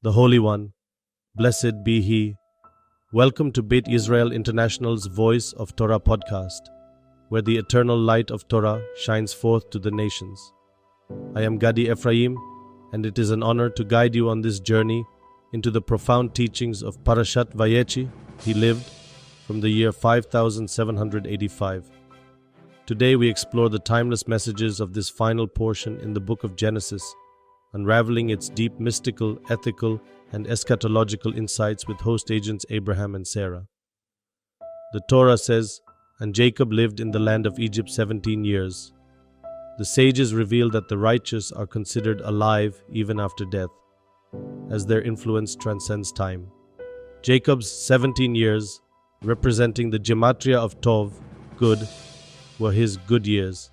the Holy One, blessed be He. Welcome to Beit Yisrael International's Voice of Torah podcast, where the eternal light of Torah shines forth to the nations. I am Gaddi Efrayim, and it is an honor to guide you on this journey into the profound teachings of Parsha Vayechi. He lived from the year 5785. Today we explore the timeless messages of this final portion in the book of Genesis, unraveling its deep mystical, ethical, and eschatological insights with host agents Abraham and Sarah. The Torah says, "And Jacob lived in the land of Egypt 17 years. The sages reveal that the righteous are considered alive even after death, as their influence transcends time. Jacob's 17 years, representing the gematria of Tov, good, were his good years,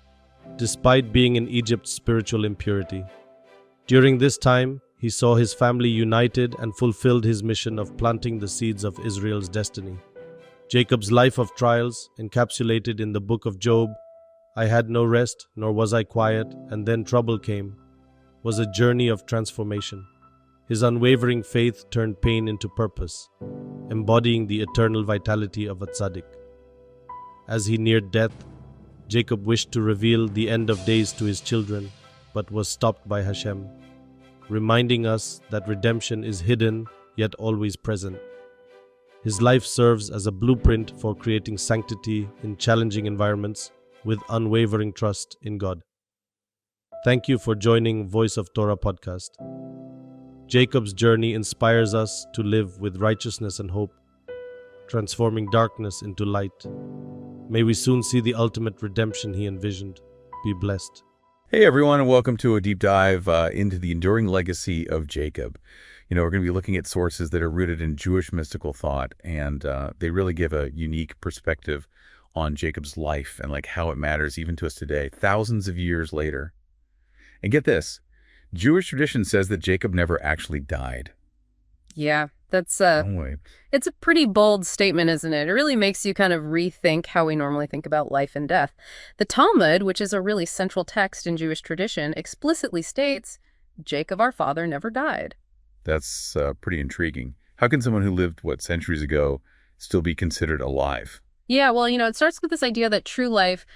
despite being in Egypt's spiritual impurity. During this time, he saw his family united and fulfilled his mission of planting the seeds of Israel's destiny. Jacob's life of trials, encapsulated in the book of Job, "I had no rest, nor was I quiet, and then trouble came," was a journey of transformation. His unwavering faith turned pain into purpose, embodying the eternal vitality of a tzaddik. As he neared death, Jacob wished to reveal the end of days to his children, but was stopped by Hashem, reminding us that redemption is hidden yet always present. His life serves as a blueprint for creating sanctity in challenging environments with unwavering trust in God. Thank you for joining Voice of Torah podcast. Jacob's journey inspires us to live with righteousness and hope, transforming darkness into light. May we soon see the ultimate redemption he envisioned. Be blessed. Hey everyone, and welcome to a deep dive into the enduring legacy of Jacob. We're going to be looking at sources that are rooted in Jewish mystical thought, and they really give a unique perspective on Jacob's life and how it matters even to us today, thousands of years later. And get this, Jewish tradition says that Jacob never actually died. Yeah, it's a pretty bold statement, isn't it? It really makes you kind of rethink how we normally think about life and death. The Talmud, which is a really central text in Jewish tradition, explicitly states, Jacob, our father, never died. That's pretty intriguing. How can someone who lived, centuries ago still be considered alive? Yeah, well, it starts with this idea that true life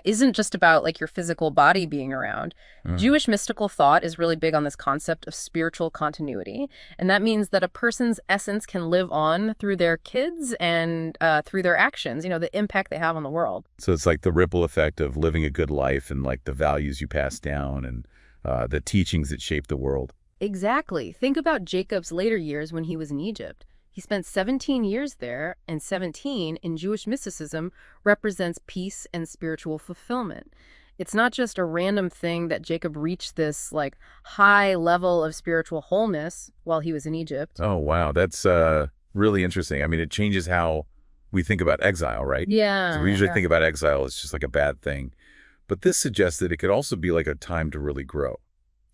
isn't just about your physical body being around. Jewish mystical thought is really big on this concept of spiritual continuity. And that means that a person's essence can live on through their kids and through their actions, the impact they have on the world. So it's like the ripple effect of living a good life and the values you pass down and the teachings that shape the world. Exactly. Think about Jacob's later years when he was in Egypt. He spent 17 years there, and 17 in Jewish mysticism represents peace and spiritual fulfillment. It's not just a random thing that Jacob reached this high level of spiritual wholeness while he was in Egypt. Oh, wow. That's really interesting. I mean, it changes how we think about exile, right? Yeah. So we usually think about exile as just a bad thing. But this suggests that it could also be a time to really grow.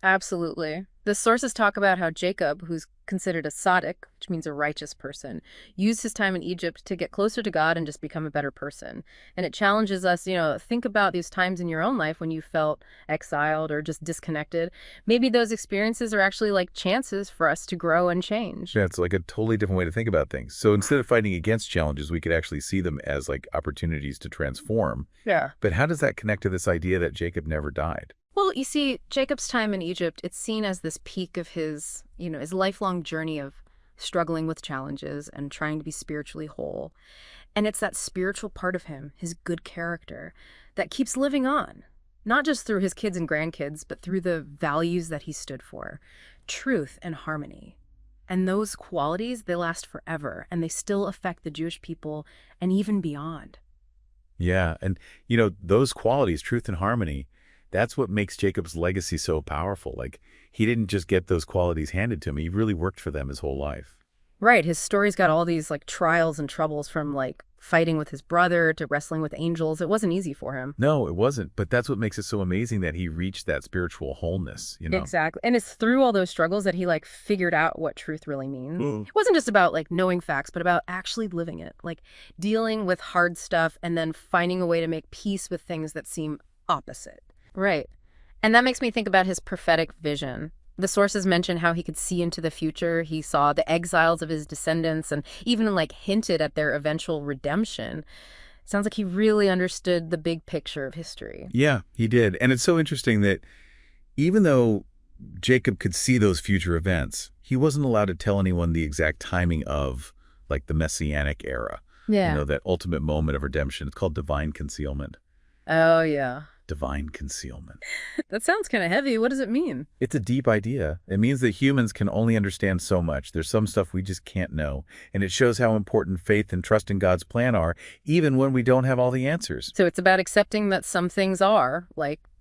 Absolutely. The sources talk about how Jacob, who's considered a tzaddik, which means a righteous person, used his time in Egypt to get closer to God and just become a better person. And it challenges us, think about these times in your own life when you felt exiled or just disconnected. Maybe those experiences are actually chances for us to grow and change. Yeah, it's a totally different way to think about things. So instead of fighting against challenges, we could actually see them as opportunities to transform. Yeah. But how does that connect to this idea that Jacob never died? Well, you see, Jacob's time in Egypt, it's seen as this peak of his lifelong journey of struggling with challenges and trying to be spiritually whole. And it's that spiritual part of him, his good character, that keeps living on, not just through his kids and grandkids, but through the values that he stood for, truth and harmony. And those qualities, they last forever, and they still affect the Jewish people and even beyond. Yeah, and those qualities, truth and harmony, that's what makes Jacob's legacy so powerful. He didn't just get those qualities handed to him. He really worked for them his whole life. Right. His story's got all these trials and troubles from fighting with his brother to wrestling with angels. It wasn't easy for him. No, it wasn't. But that's what makes it so amazing that he reached that spiritual wholeness, Exactly. And it's through all those struggles that he figured out what truth really means. It wasn't just about knowing facts, but about actually living it, dealing with hard stuff and then finding a way to make peace with things that seem opposite. Right. And that makes me think about his prophetic vision. The sources mention how he could see into the future. He saw the exiles of his descendants and even hinted at their eventual redemption. Sounds like he really understood the big picture of history. Yeah, he did. And it's so interesting that even though Jacob could see those future events, he wasn't allowed to tell anyone the exact timing of the Messianic era. Yeah. That ultimate moment of redemption. It's called divine concealment. Oh, yeah. Divine concealment. That sounds kind of heavy. What does it mean? It's a deep idea. It means that humans can only understand so much. There's some stuff we just can't know. And it shows how important faith and trust in God's plan are, even when we don't have all the answers. So it's about accepting that some things are,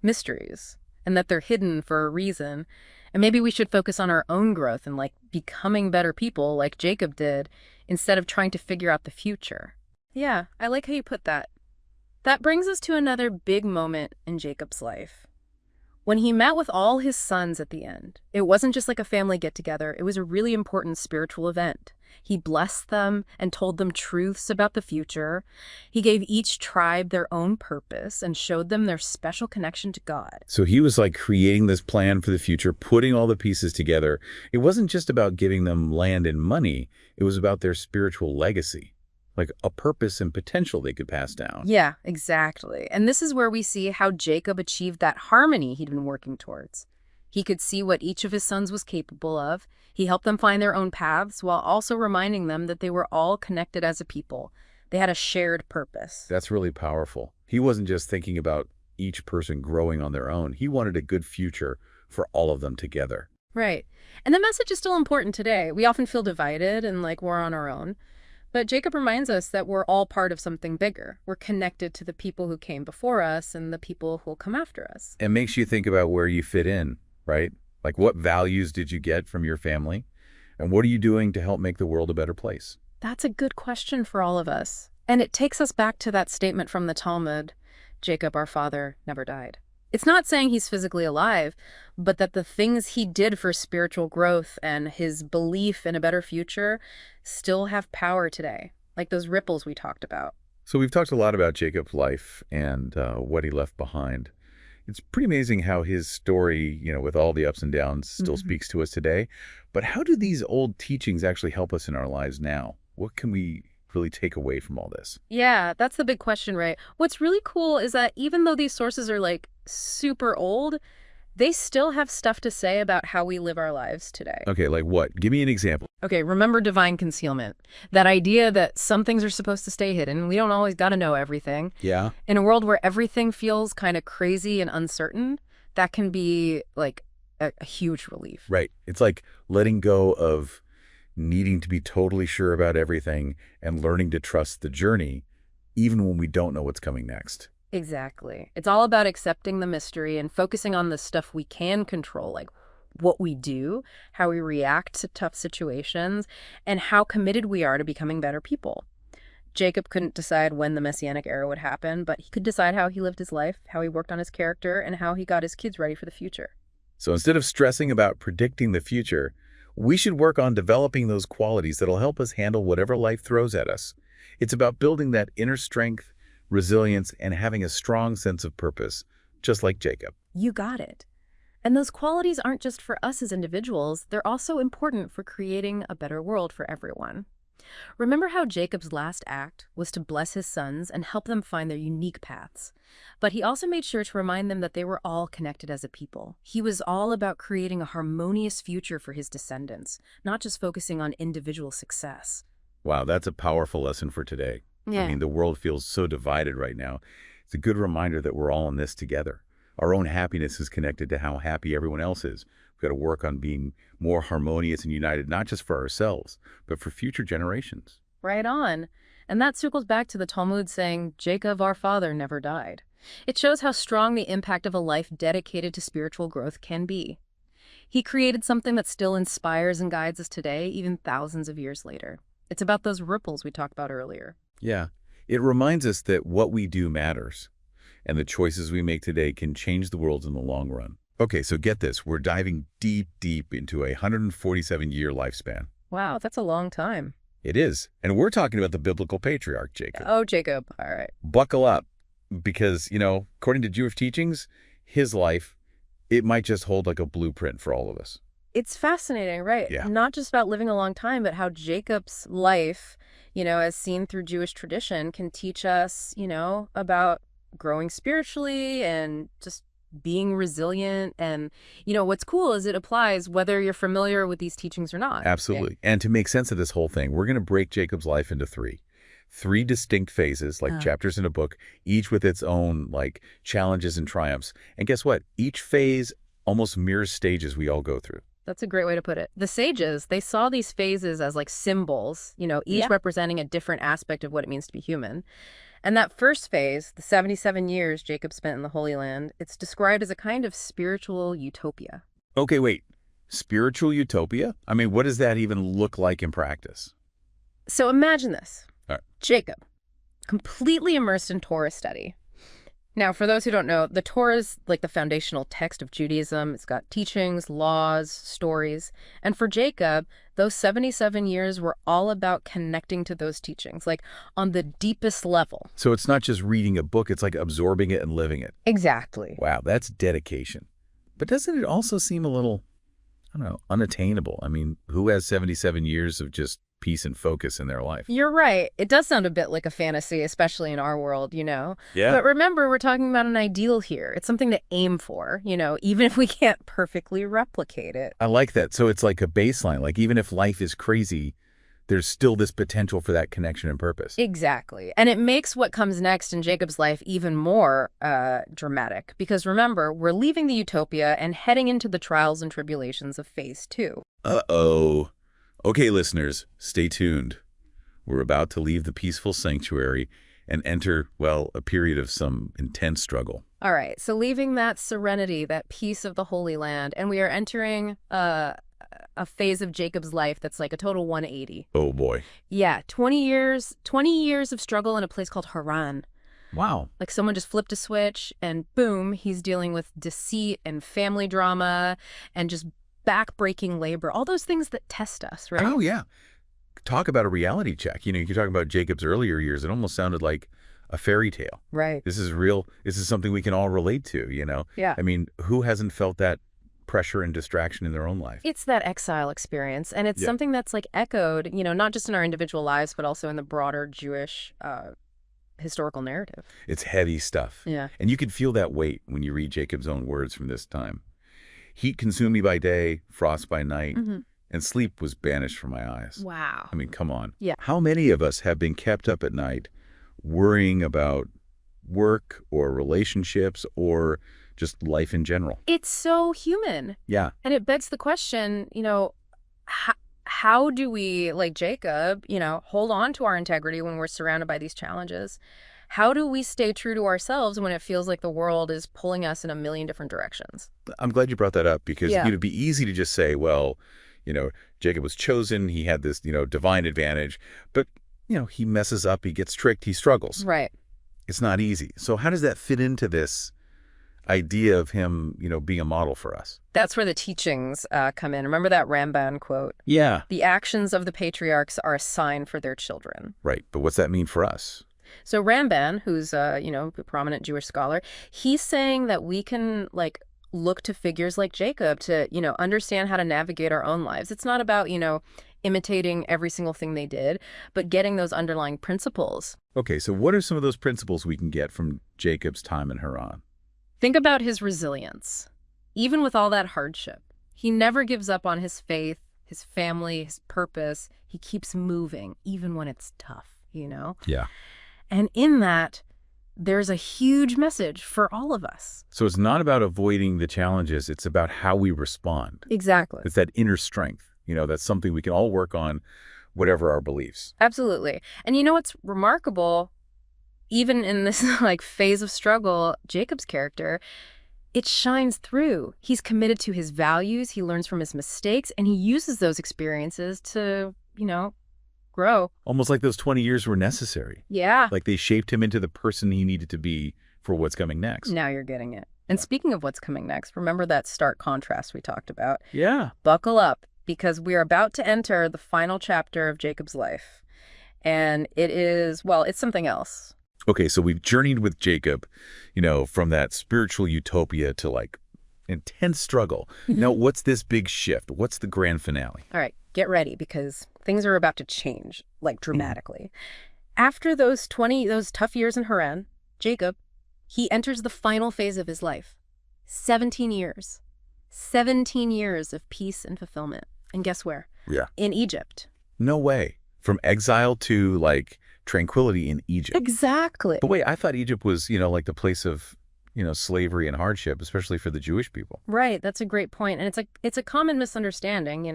mysteries, and that they're hidden for a reason. And maybe we should focus on our own growth and, becoming better people like Jacob did, instead of trying to figure out the future. Yeah, I like how you put that. That brings us to another big moment in Jacob's life. When he met with all his sons at the end, it wasn't just a family get-together. It was a really important spiritual event. He blessed them and told them truths about the future. He gave each tribe their own purpose and showed them their special connection to God. So he was creating this plan for the future, putting all the pieces together. It wasn't just about giving them land and money. It was about their spiritual legacy. A purpose and potential they could pass down. Yeah, exactly. And this is where we see how Jacob achieved that harmony he'd been working towards. He could see what each of his sons was capable of. He helped them find their own paths while also reminding them that they were all connected as a people. They had a shared purpose. That's really powerful. He wasn't just thinking about each person growing on their own. He wanted a good future for all of them together. Right. And the message is still important today. We often feel divided and we're on our own. But Jacob reminds us that we're all part of something bigger. We're connected to the people who came before us and the people who will come after us. It makes you think about where you fit in, right? What values did you get from your family? And what are you doing to help make the world a better place? That's a good question for all of us. And it takes us back to that statement from the Talmud, Jacob, our father, never died. It's not saying he's physically alive, but that the things he did for spiritual growth and his belief in a better future still have power today, like those ripples we talked about. So we've talked a lot about Jacob's life and what he left behind. It's pretty amazing how his story, with all the ups and downs, still speaks to us today. But how do these old teachings actually help us in our lives now? What can we really take away from all this? Yeah, that's the big question, right? What's really cool is that even though these sources are super old, they still have stuff to say about how we live our lives today. Okay, like what? Give me an example. Okay, remember divine concealment. That idea that some things are supposed to stay hidden. We don't always got to know everything. Yeah. In a world where everything feels kind of crazy and uncertain, that can be a huge relief. Right. It's like letting go of needing to be totally sure about everything and learning to trust the journey, even when we don't know what's coming next. Exactly. It's all about accepting the mystery and focusing on the stuff we can control, like what we do, how we react to tough situations, and how committed we are to becoming better people. Jacob couldn't decide when the Messianic era would happen, but he could decide how he lived his life, how he worked on his character, and how he got his kids ready for the future. So instead of stressing about predicting the future, we should work on developing those qualities that'll help us handle whatever life throws at us. It's about building that inner strength, resilience, and having a strong sense of purpose, just like Jacob. You got it. And those qualities aren't just for us as individuals, they're also important for creating a better world for everyone. Remember how Jacob's last act was to bless his sons and help them find their unique paths. But he also made sure to remind them that they were all connected as a people. He was all about creating a harmonious future for his descendants, not just focusing on individual success. Wow, that's a powerful lesson for today. Yeah. I mean, the world feels so divided right now. It's a good reminder that we're all in this together. Our own happiness is connected to how happy everyone else is. We've got to work on being more harmonious and united, not just for ourselves, but for future generations. Right on. And that circles back to the Talmud saying, Jacob, our father, never died. It shows how strong the impact of a life dedicated to spiritual growth can be. He created something that still inspires and guides us today, even thousands of years later. It's about those ripples we talked about earlier. Yeah, it reminds us that what we do matters, and the choices we make today can change the world in the long run. Okay, so get this. We're diving deep, deep into a 147-year lifespan. Wow, that's a long time. It is. And we're talking about the biblical patriarch, Jacob. Oh, Jacob. All right. Buckle up, because, according to Jewish teachings, his life, it might just hold like a blueprint for all of us. It's fascinating, right? Yeah. Not just about living a long time, but how Jacob's life, as seen through Jewish tradition, can teach us, about growing spiritually and just being resilient. And, what's cool is it applies whether you're familiar with these teachings or not. Absolutely. And to make sense of this whole thing, we're going to break Jacob's life into three distinct phases, like chapters in a book, each with its own like challenges and triumphs. And guess what? Each phase almost mirrors stages we all go through. That's a great way to put it. The sages, they saw these phases as like symbols, each representing a different aspect of what it means to be human. And that first phase, the 77 years Jacob spent in the Holy Land, it's described as a kind of spiritual utopia. Okay, wait. Spiritual utopia? I mean, what does that even look like in practice? So imagine this. All right. Jacob, completely immersed in Torah study. Now, for those who don't know, the Torah is like the foundational text of Judaism. It's got teachings, laws, stories. And for Jacob, those 77 years were all about connecting to those teachings, like on the deepest level. So it's not just reading a book, it's like absorbing it and living it. Exactly. Wow, that's dedication. But doesn't it also seem a little, I don't know, unattainable? I mean, who has 77 years of just peace and focus in their life? You're right. It does sound a bit like a fantasy, especially in our world, Yeah. But remember, we're talking about an ideal here. It's something to aim for, even if we can't perfectly replicate it. I like that. So it's like a baseline. Like even if life is crazy, there's still this potential for that connection and purpose. Exactly. And it makes what comes next in Jacob's life even more dramatic. Because remember, we're leaving the utopia and heading into the trials and tribulations of phase 2. Uh-oh. Okay, listeners, stay tuned. We're about to leave the peaceful sanctuary and enter, well, a period of some intense struggle. All right, so leaving that serenity, that peace of the Holy Land, and we are entering a phase of Jacob's life that's like a total 180. Oh, boy. Yeah, 20 years of struggle in a place called Haran. Wow. Like someone just flipped a switch and boom, he's dealing with deceit and family drama and just back-breaking labor, all those things that test us, right? Oh, yeah. Talk about a reality check. You're talking about Jacob's earlier years. It almost sounded like a fairy tale. Right. This is real. This is something we can all relate to, Yeah. I mean, who hasn't felt that pressure and distraction in their own life? It's that exile experience, and it's something that's like echoed, not just in our individual lives, but also in the broader Jewish historical narrative. It's heavy stuff. Yeah. And you can feel that weight when you read Jacob's own words from this time. Heat consumed me by day, frost by night, and sleep was banished from my eyes. Wow. I mean, come on. Yeah. How many of us have been kept up at night worrying about work or relationships or just life in general? It's so human. Yeah. And it begs the question, how do we, like Jacob, hold on to our integrity when we're surrounded by these challenges? How do we stay true to ourselves when it feels like the world is pulling us in a million different directions? I'm glad you brought that up because Yeah. it'd be easy to just say, well, Jacob was chosen. He had this, divine advantage. But, he messes up. He gets tricked. He struggles. Right. It's not easy. So how does that fit into this idea of him, being a model for us? That's where the teachings come in. Remember that Ramban quote? Yeah. The actions of the patriarchs are a sign for their children. Right. But what's that mean for us? So Ramban, who's a prominent Jewish scholar, he's saying that we can look to figures like Jacob to, understand how to navigate our own lives. It's not about, imitating every single thing they did, but getting those underlying principles. Okay, so what are some of those principles we can get from Jacob's time in Haran? Think about his resilience. Even with all that hardship, he never gives up on his faith, his family, his purpose. He keeps moving, even when it's tough, Yeah. And in that, there's a huge message for all of us. So it's not about avoiding the challenges. It's about how we respond. Exactly. It's that inner strength. That's something we can all work on, whatever our beliefs. Absolutely. And what's remarkable, even in this phase of struggle, Jacob's character, it shines through. He's committed to his values. He learns from his mistakes, and he uses those experiences to, grow. Almost like those 20 years were necessary. Yeah. Like they shaped him into the person he needed to be for what's coming next. Now you're getting it. And speaking of what's coming next, remember that stark contrast we talked about? Yeah. Buckle up, because we're about to enter the final chapter of Jacob's life. And it is, well, it's something else. Okay, so we've journeyed with Jacob, from that spiritual utopia to intense struggle. Now, what's this big shift? What's the grand finale? All right, get ready because things are about to change, like dramatically. After those tough years in Haran, Jacob, he enters the final phase of his life. 17 years. 17 years of peace and fulfillment. And guess where? Yeah. In Egypt. No way. From exile to, like, tranquility in Egypt. Exactly. But wait, I thought Egypt was, like the place of, slavery and hardship, especially for the Jewish people. Right. That's a great point. And it's a common misunderstanding,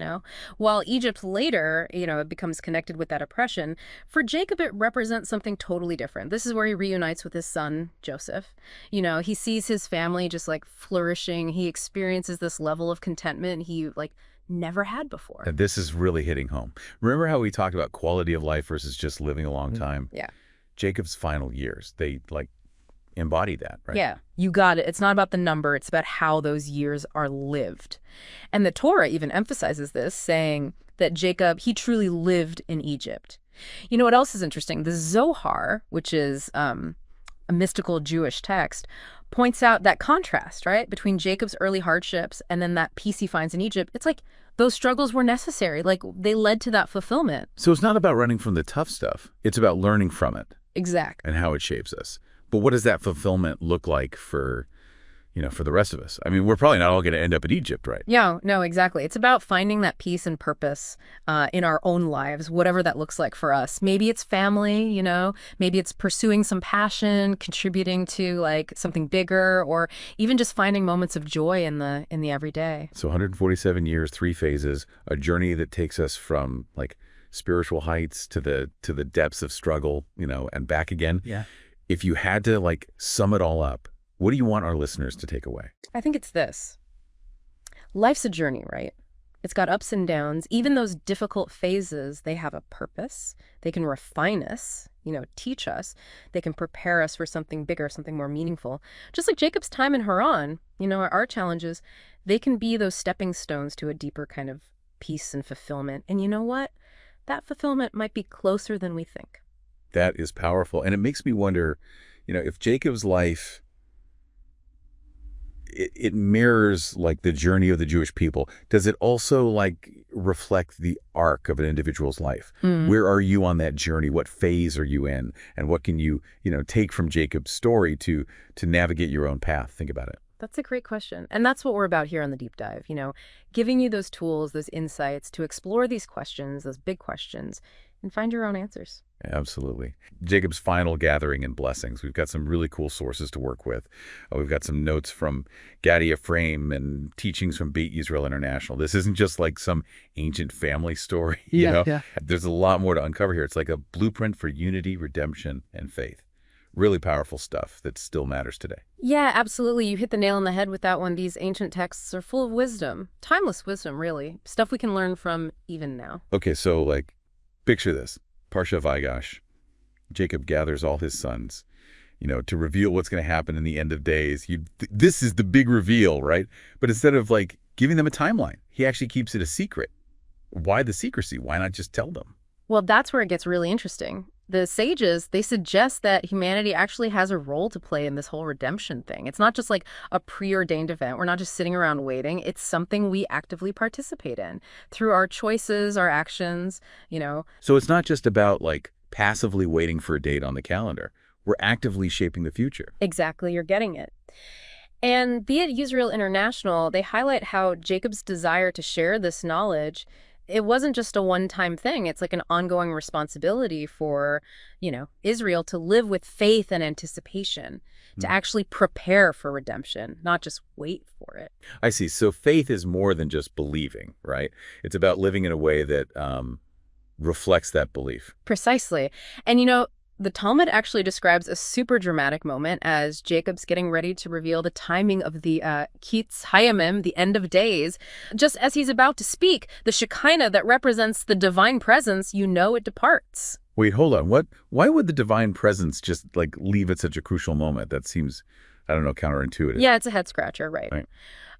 While Egypt later, it becomes connected with that oppression, for Jacob, it represents something totally different. This is where he reunites with his son, Joseph. He sees his family just like flourishing. He experiences this level of contentment he never had before. And this is really hitting home. Remember how we talked about quality of life versus just living a long time? Yeah. Jacob's final years, they embody that, right? Yeah, you got it. It's not about the number. It's about how those years are lived. And the Torah even emphasizes this, saying that Jacob, he truly lived in Egypt. You know what else is interesting? The Zohar, which is a mystical Jewish text, points out that contrast, right, between Jacob's early hardships and then that peace he finds in Egypt. It's like those struggles were necessary. Like they led to that fulfillment. So it's not about running from the tough stuff. It's about learning from it. Exactly. And how it shapes us. But what does that fulfillment look like for the rest of us? I mean, we're probably not all going to end up in Egypt, right? Yeah, no, exactly. It's about finding that peace and purpose in our own lives, whatever that looks like for us. Maybe it's family, maybe it's pursuing some passion, contributing to something bigger, or even just finding moments of joy in the everyday. So 147 years, 3 phases, a journey that takes us from spiritual heights to the depths of struggle, and back again. Yeah. If you had to sum it all up, what do you want our listeners to take away? I think it's this. Life's a journey, right? It's got ups and downs. Even those difficult phases, they have a purpose. They can refine us, teach us. They can prepare us for something bigger, something more meaningful. Just like Jacob's time in Haran, our challenges, they can be those stepping stones to a deeper kind of peace and fulfillment. And you know what? That fulfillment might be closer than we think. That is powerful. And it makes me wonder, if Jacob's life, it mirrors the journey of the Jewish people, does it also reflect the arc of an individual's life? Where are you on that journey? What phase are you in? And what can you, take from Jacob's story to navigate your own path? Think about it. That's a great question. And that's what we're about here on the Deep Dive, giving you those tools, those insights to explore these questions, those big questions, and find your own answers. Absolutely. Jacob's final gathering and blessings. We've got some really cool sources to work with. We've got some notes from Gaddi Efrayim and teachings from Beit Yisrael International. This isn't just some ancient family story. Yeah. There's a lot more to uncover here. It's like a blueprint for unity, redemption, and faith. Really powerful stuff that still matters today. Yeah, absolutely. You hit the nail on the head with that one. These ancient texts are full of wisdom, timeless wisdom, really. Stuff we can learn from even now. Okay, so picture this. Parsha Vayechi. Jacob gathers all his sons, to reveal what's going to happen in the end of days. This is the big reveal, right? But instead of giving them a timeline, he actually keeps it a secret. Why the secrecy? Why not just tell them? Well, that's where it gets really interesting. The sages, they suggest that humanity actually has a role to play in this whole redemption thing. It's not just a preordained event. We're not just sitting around waiting. It's something we actively participate in through our choices, our actions, So it's not just about passively waiting for a date on the calendar. We're actively shaping the future. Exactly. You're getting it. And Beit Yisrael International, they highlight how Jacob's desire to share this knowledge, it wasn't just a one-time thing. It's an ongoing responsibility for, Israel to live with faith and anticipation, to actually prepare for redemption, not just wait for it. I see. So faith is more than just believing, right? It's about living in a way that reflects that belief. Precisely. And, the Talmud actually describes a super dramatic moment as Jacob's getting ready to reveal the timing of the Kitz Hayamim, the end of days. Just as he's about to speak, the Shekinah that represents the divine presence, it departs. Wait, hold on. Why would the divine presence just leave at such a crucial moment? That seems, I don't know, counterintuitive. Yeah, it's a head scratcher, right?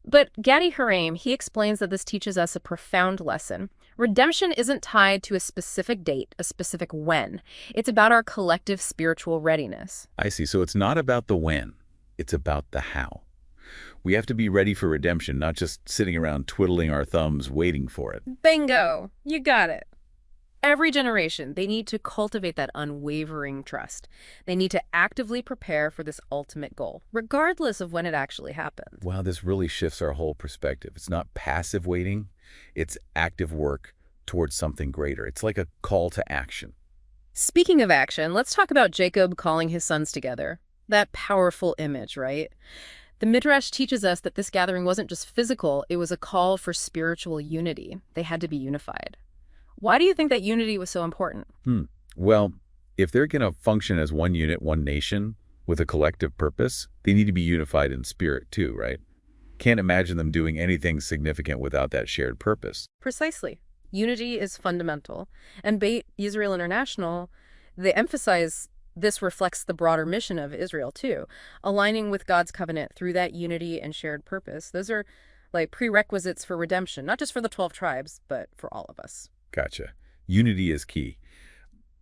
But Gaddi Efrayim, he explains that this teaches us a profound lesson. Redemption isn't tied to a specific date, a specific when. It's about our collective spiritual readiness. I see. So it's not about the when. It's about the how. We have to be ready for redemption, not just sitting around twiddling our thumbs waiting for it. Bingo! You got it. Every generation, they need to cultivate that unwavering trust. They need to actively prepare for this ultimate goal, regardless of when it actually happens. Wow, this really shifts our whole perspective. It's not passive waiting, it's active work towards something greater. It's like a call to action. Speaking of action, let's talk about Jacob calling his sons together. That powerful image, right? The Midrash teaches us that this gathering wasn't just physical, it was a call for spiritual unity. They had to be unified. Why do you think that unity was so important? Well, if they're going to function as one unit, one nation, with a collective purpose, they need to be unified in spirit too, right? Can't imagine them doing anything significant without that shared purpose. Precisely. Unity is fundamental. And Beit Yisrael International, they emphasize this reflects the broader mission of Israel too, aligning with God's covenant through that unity and shared purpose. Those are like prerequisites for redemption, not just for the 12 tribes, but for all of us. Gotcha. Unity is key.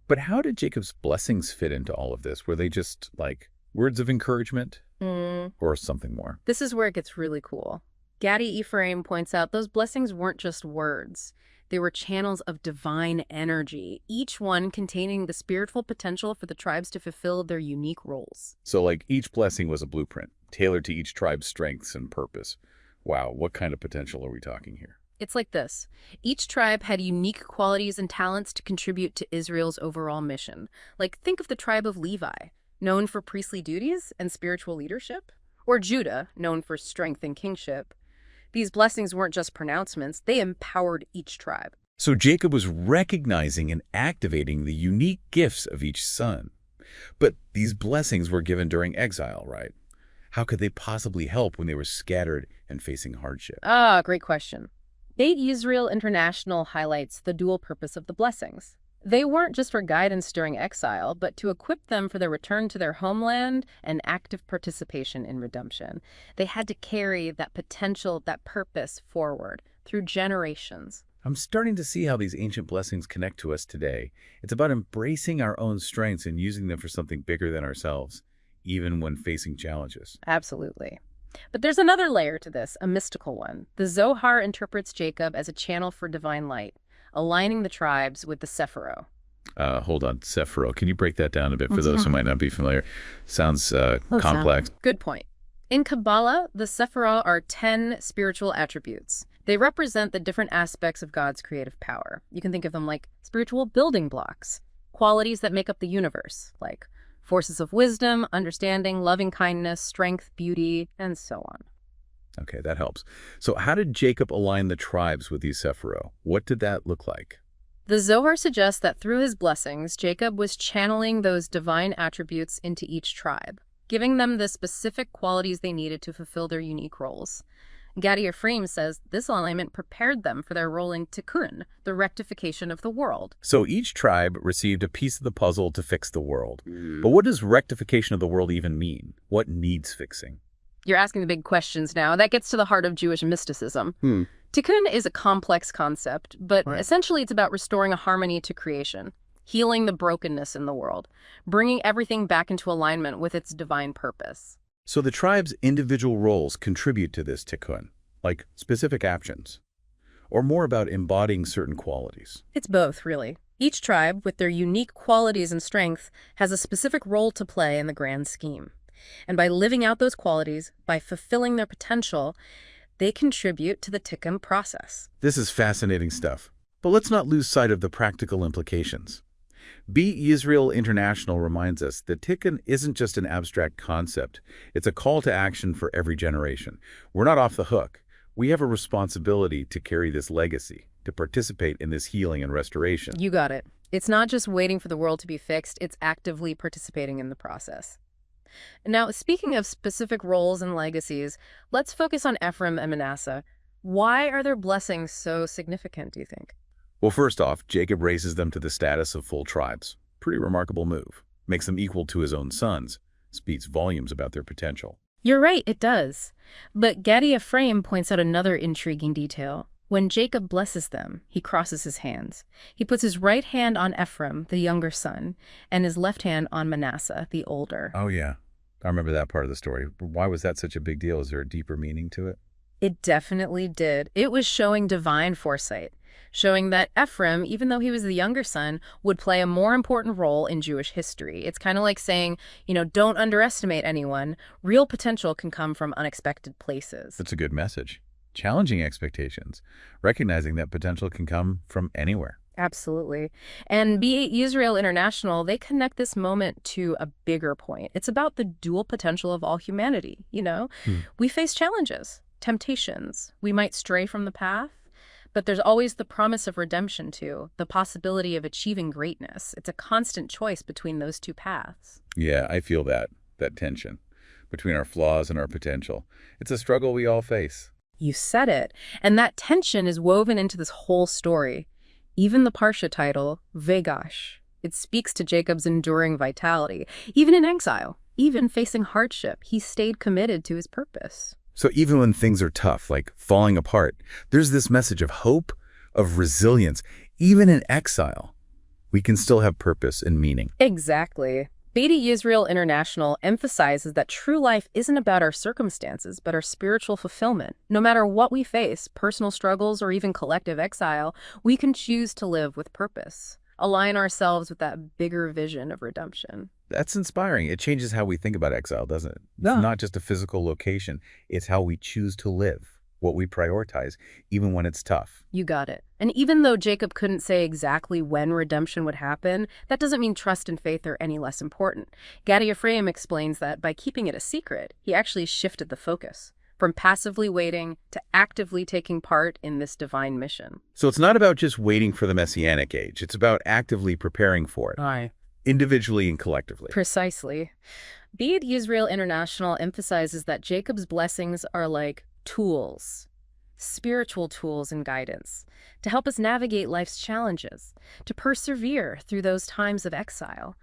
But how did Jacob's blessings fit into all of this? Were they just like words of encouragement or something more? This is where it gets really cool. Gaddi Efrayim points out those blessings weren't just words. They were channels of divine energy, each one containing the spiritual potential for the tribes to fulfill their unique roles. So like each blessing was a blueprint, tailored to each tribe's strengths and purpose. Wow, what kind of potential are we talking here? It's like this. Each tribe had unique qualities and talents to contribute to Israel's overall mission. Like, think of the tribe of Levi, known for priestly duties and spiritual leadership, or Judah, known for strength and kingship. These blessings weren't just pronouncements, they empowered each tribe. So Jacob was recognizing and activating the unique gifts of each son. But these blessings were given during exile, right? How could they possibly help when they were scattered and facing hardship? Great question. Beit Yisrael International highlights the dual purpose of the blessings. They weren't just for guidance during exile, but to equip them for their return to their homeland and active participation in redemption. They had to carry that potential, that purpose forward through generations. I'm starting to see how these ancient blessings connect to us today. It's about embracing our own strengths and using them for something bigger than ourselves, even when facing challenges. Absolutely. But there's another layer to this, a mystical one. The Zohar interprets Jacob as a channel for divine light, aligning the tribes with the Sephiro. Hold on, Sephiro. Can you break that down a bit for those who might not be familiar? Sounds complex. Good point. In Kabbalah, the Sephiro are 10 spiritual attributes. They represent the different aspects of God's creative power. You can think of them like spiritual building blocks, qualities that make up the universe, like forces of wisdom, understanding, loving kindness, strength, beauty, and so on. Okay, that helps. So how did Jacob align the tribes with these Sephiro? What did that look like? The Zohar suggests that through his blessings, Jacob was channeling those divine attributes into each tribe, giving them the specific qualities they needed to fulfill their unique roles. Gaddi Efrayim says this alignment prepared them for their role in Tikkun, the rectification of the world. So each tribe received a piece of the puzzle to fix the world. But what does rectification of the world even mean? What needs fixing? You're asking the big questions now. That gets to the heart of Jewish mysticism. Tikkun is a complex concept, but essentially it's about restoring a harmony to creation, healing the brokenness in the world, bringing everything back into alignment with its divine purpose. So the tribe's individual roles contribute to this tikkun, like specific actions, or more about embodying certain qualities? It's both, really. Each tribe, with their unique qualities and strengths, has a specific role to play in the grand scheme. And by living out those qualities, by fulfilling their potential, they contribute to the tikkun process. This is fascinating stuff. But let's not lose sight of the practical implications. Beit Yisrael International reminds us that Tikkun isn't just an abstract concept. It's a call to action for every generation. We're not off the hook. We have a responsibility to carry this legacy, to participate in this healing and restoration. You got it. It's not just waiting for the world to be fixed, it's actively participating in the process. Now, speaking of specific roles and legacies, let's focus on Ephraim and Manasseh. Why are their blessings so significant, do you think? Well, first off, Jacob raises them to the status of full tribes. Pretty remarkable move. Makes them equal to his own sons. Speaks volumes about their potential. You're right, it does. But Gaddi Efrayim points out another intriguing detail. When Jacob blesses them, he crosses his hands. He puts his right hand on Ephraim, the younger son, and his left hand on Manasseh, the older. Oh, yeah. I remember that part of the story. Why was that such a big deal? Is there a deeper meaning to it? It definitely did. It was showing divine foresight, showing that Ephraim, even though he was the younger son, would play a more important role in Jewish history. It's kind of like saying, don't underestimate anyone. Real potential can come from unexpected places. That's a good message. Challenging expectations, recognizing that potential can come from anywhere. Absolutely. And Beit Yisrael International, they connect this moment to a bigger point. It's about the dual potential of all humanity, We face challenges, temptations. We might stray from the path, but there's always the promise of redemption too, the possibility of achieving greatness. It's a constant choice between those two paths. Yeah, I feel that tension between our flaws and our potential. It's a struggle we all face. You said it. And that tension is woven into this whole story. Even the Parsha title, Vayechi, it speaks to Jacob's enduring vitality. Even in exile, even facing hardship, he stayed committed to his purpose. So even when things are tough, like falling apart, there's this message of hope, of resilience. Even in exile, we can still have purpose and meaning. Exactly. Beit Yisrael International emphasizes that true life isn't about our circumstances, but our spiritual fulfillment. No matter what we face, personal struggles or even collective exile, we can choose to live with purpose, align ourselves with that bigger vision of redemption. That's inspiring. It changes how we think about exile, doesn't it? Yeah. It's not just a physical location. It's how we choose to live, what we prioritize, even when it's tough. You got it. And even though Jacob couldn't say exactly when redemption would happen, that doesn't mean trust and faith are any less important. Gaddi Efrayim explains that by keeping it a secret, he actually shifted the focus from passively waiting to actively taking part in this divine mission. So it's not about just waiting for the Messianic age. It's about actively preparing for it. Aye. Individually and collectively. Precisely. Beit Yisrael International emphasizes that Jacob's blessings are like tools, spiritual tools and guidance, to help us navigate life's challenges, to persevere through those times of exile,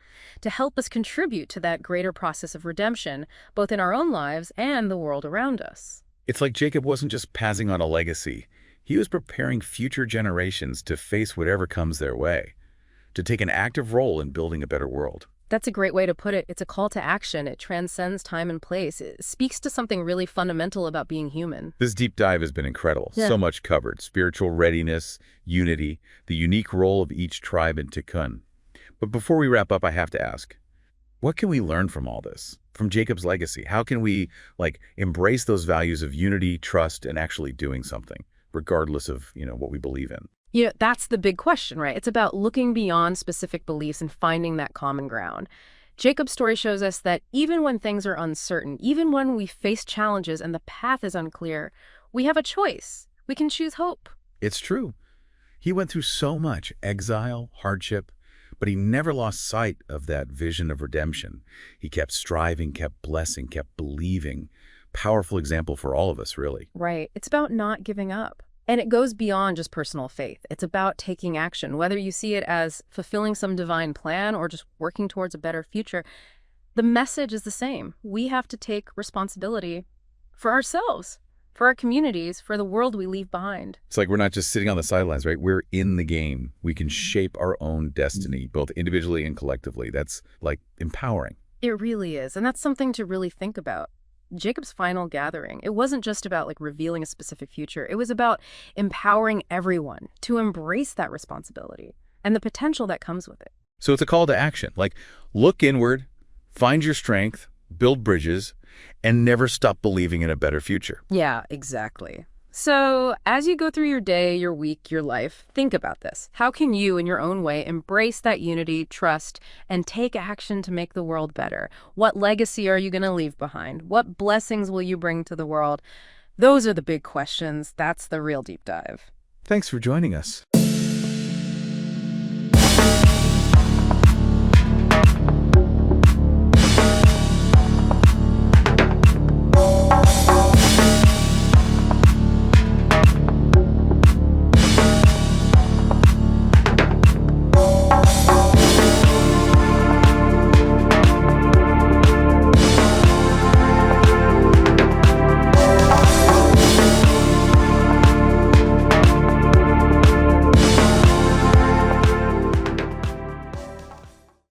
to help us contribute to that greater process of redemption, both in our own lives and the world around us. It's like Jacob wasn't just passing on a legacy. He was preparing future generations to face whatever comes their way, to take an active role in building a better world. That's a great way to put it. It's a call to action. It transcends time and place. It speaks to something really fundamental about being human. This deep dive has been incredible. Yeah. So much covered. Spiritual readiness, unity, the unique role of each tribe in Tikkun. But before we wrap up, I have to ask, what can we learn from all this? From Jacob's legacy? How can we embrace those values of unity, trust, and actually doing something, regardless of, what we believe in? That's the big question, right? It's about looking beyond specific beliefs and finding that common ground. Jacob's story shows us that even when things are uncertain, even when we face challenges and the path is unclear, we have a choice. We can choose hope. It's true. He went through so much exile, hardship, but he never lost sight of that vision of redemption. He kept striving, kept blessing, kept believing. Powerful example for all of us, really. Right. It's about not giving up. And it goes beyond just personal faith. It's about taking action, whether you see it as fulfilling some divine plan or just working towards a better future. The message is the same. We have to take responsibility for ourselves, for our communities, for the world we leave behind. It's like we're not just sitting on the sidelines, right? We're in the game. We can shape our own destiny, both individually and collectively. That's empowering. It really is. And that's something to really think about. Jacob's final gathering, it wasn't just about revealing a specific future. It was about empowering everyone to embrace that responsibility and the potential that comes with it. So it's a call to action. Look inward, find your strength, build bridges, and never stop believing in a better future. Yeah, exactly. So as you go through your day, your week, your life, think about this. How can you, in your own way, embrace that unity, trust, and take action to make the world better? What legacy are you going to leave behind? What blessings will you bring to the world? Those are the big questions. That's the real deep dive. Thanks for joining us.